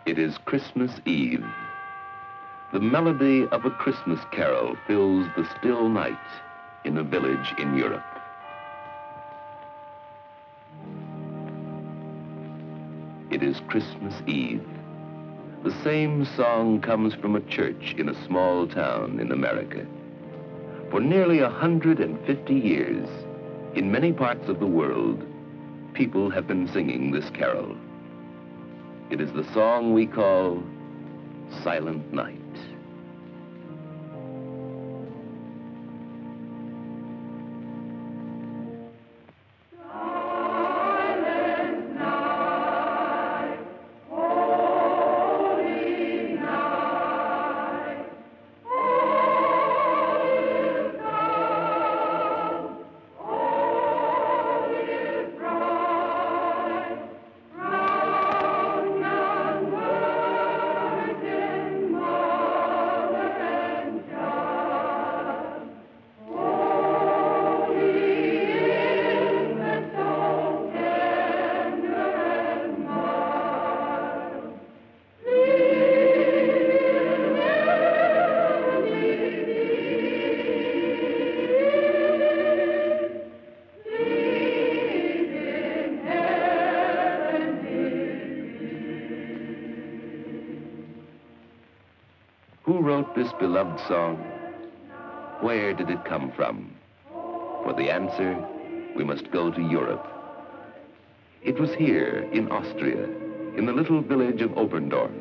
It is Christmas Eve. The melody of a Christmas carol fills the still night in a village in Europe. It is Christmas Eve. The same song comes from a church in a small town in America. For nearly 150 years, in many parts of the world, people have been singing this carol. It is the song we call Silent Night. Who wrote this beloved song? Where did it come from? For the answer, we must go to Europe. It was here in Austria, in the little village of Oberndorf,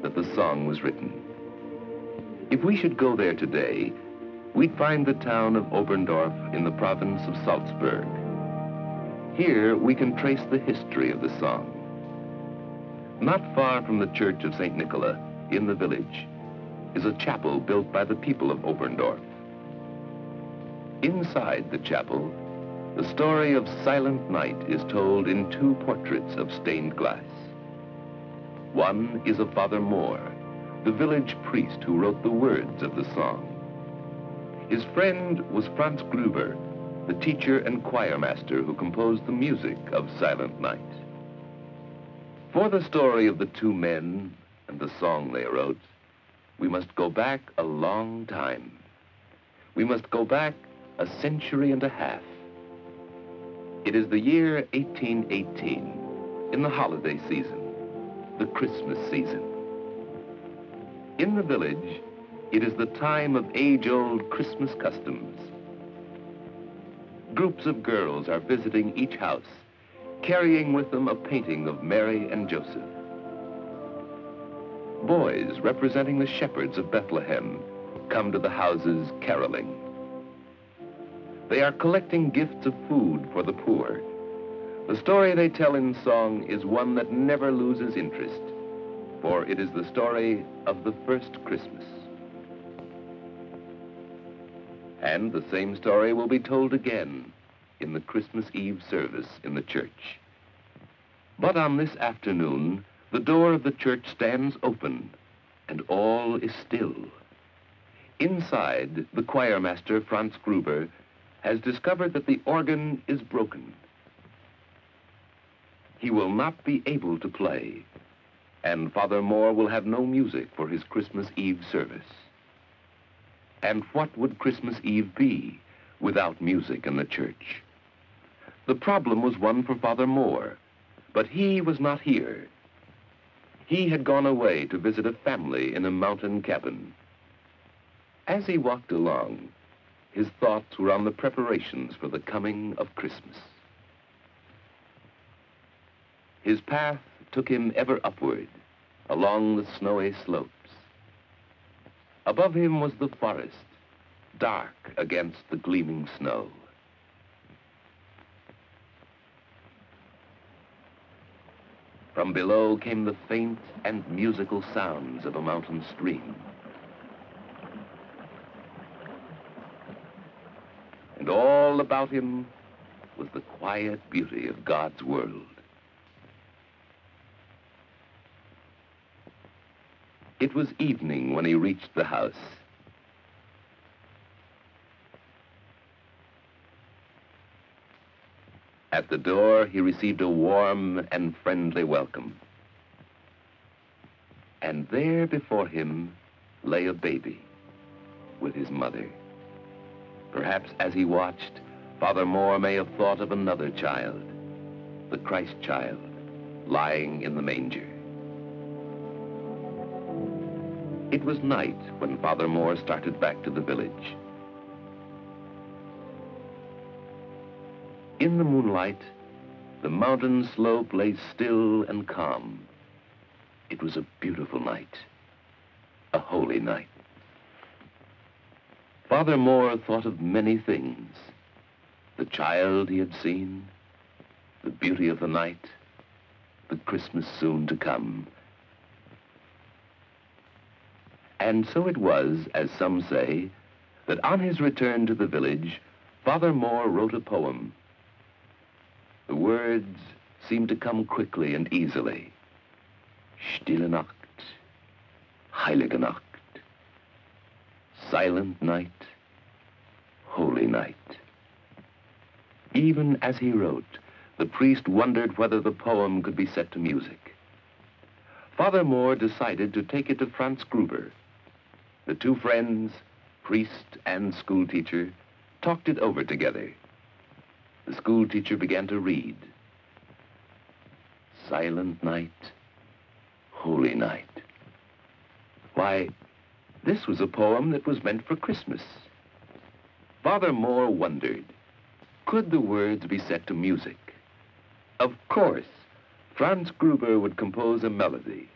that the song was written. If we should go there today, we'd find the town of Oberndorf in the province of Salzburg. Here we can trace the history of the song. Not far from the church of St. Nicola, in the village, is a chapel built by the people of Oberndorf. Inside the chapel, the story of Silent Night is told in two portraits of stained glass. One is of Father Moore, the village priest who wrote the words of the song. His friend was Franz Gruber, the teacher and choir master who composed the music of Silent Night. For the story of the two men and the song they wrote, we must go back a long time. We must go back a century and a half. It is the year 1818, in the holiday season, the Christmas season. In the village, it is the time of age-old Christmas customs. Groups of girls are visiting each house, carrying with them a painting of Mary and Joseph. Boys representing the shepherds of Bethlehem come to the houses caroling. They are collecting gifts of food for the poor. The story they tell in song is one that never loses interest, for it is the story of the first Christmas. And the same story will be told again in the Christmas Eve service in the church. But on this afternoon, the door of the church stands open, and all is still. Inside, the choir master, Franz Gruber, has discovered that the organ is broken. He will not be able to play, and Father Moore will have no music for his Christmas Eve service. And what would Christmas Eve be without music in the church? The problem was one for Father Moore, but he was not here. He had gone away to visit a family in a mountain cabin. As he walked along, his thoughts were on the preparations for the coming of Christmas. His path took him ever upward, along the snowy slopes. Above him was the forest, dark against the gleaming snow. From below came the faint and musical sounds of a mountain stream. And all about him was the quiet beauty of God's world. It was evening when he reached the house. At the door, he received a warm and friendly welcome. And there before him lay a baby with his mother. Perhaps as he watched, Father Moore may have thought of another child, the Christ child, lying in the manger. It was night when Father Moore started back to the village. In the moonlight, the mountain slope lay still and calm. It was a beautiful night, a holy night. Father Moore thought of many things: the child he had seen, the beauty of the night, the Christmas soon to come. And so it was, as some say, that on his return to the village, Father Moore wrote a poem. The words seemed to come quickly and easily. Stille Nacht, heilige Nacht. Silent night, holy night. Even as he wrote, the priest wondered whether the poem could be set to music. Father Moore decided to take it to Franz Gruber. The two friends, priest and schoolteacher, talked it over together. The schoolteacher began to read. Silent night, holy night. Why, this was a poem that was meant for Christmas. Father Moore wondered, could the words be set to music? Of course, Franz Gruber would compose a melody.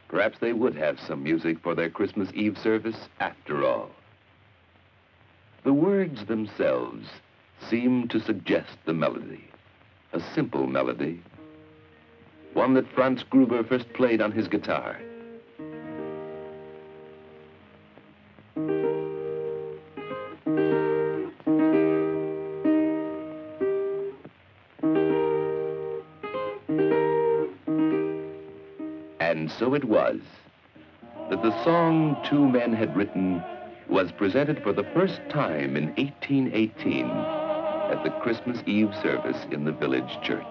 Perhaps they would have some music for their Christmas Eve service after all. The words themselves seemed to suggest the melody, a simple melody, one that Franz Gruber first played on his guitar. And so it was that the song two men had written was presented for the first time in 1818 at the Christmas Eve service in the village church.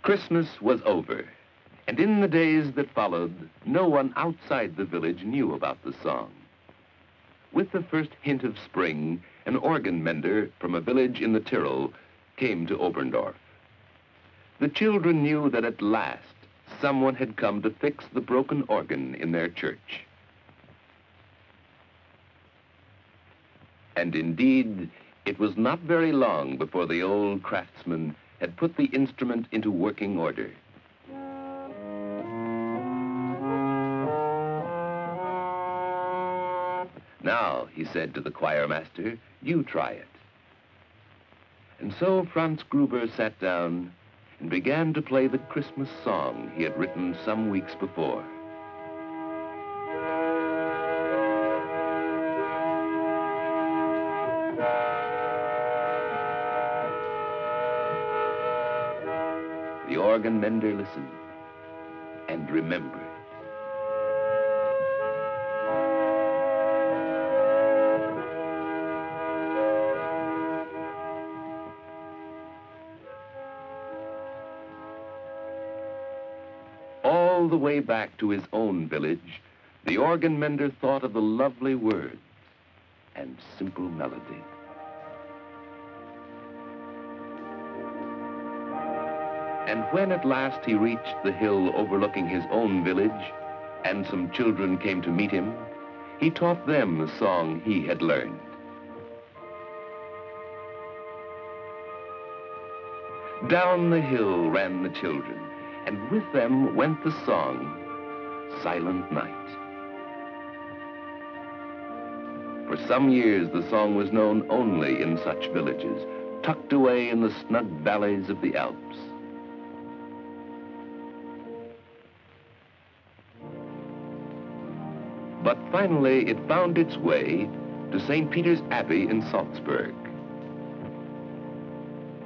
Christmas was over, and in the days that followed, no one outside the village knew about the song. With the first hint of spring, an organ mender from a village in the Tyrol came to Oberndorf. The children knew that at last someone had come to fix the broken organ in their church. And indeed, it was not very long before the old craftsman had put the instrument into working order. Now, he said to the choir master, you try it. And so Franz Gruber sat down and began to play the Christmas song he had written some weeks before. The organ mender listened and remembered. All the way back to his own village, the organ mender thought of the lovely words and simple melody. And when at last he reached the hill overlooking his own village, and some children came to meet him, he taught them the song he had learned. Down the hill ran the children, and with them went the song, Silent Night. For some years, the song was known only in such villages, tucked away in the snug valleys of the Alps. But finally, it found its way to St. Peter's Abbey in Salzburg.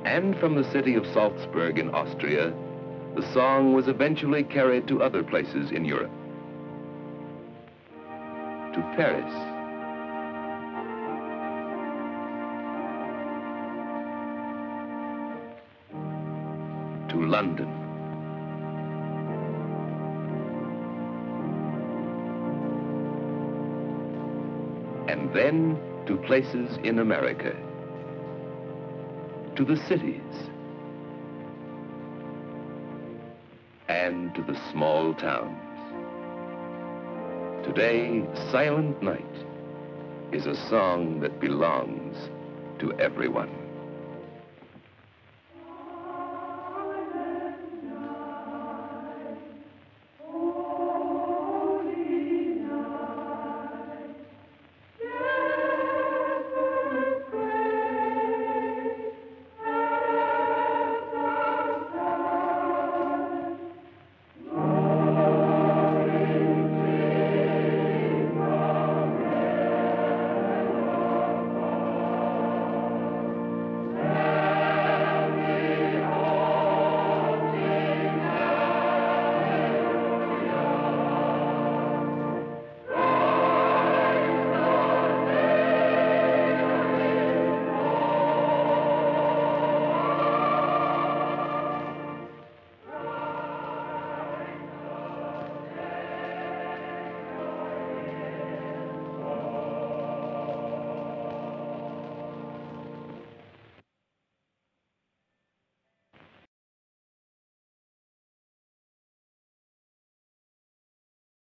And from the city of Salzburg in Austria, the song was eventually carried to other places in Europe. To Paris, to London, and then to places in America, to the cities, and to the small towns. Today, Silent Night is a song that belongs to everyone.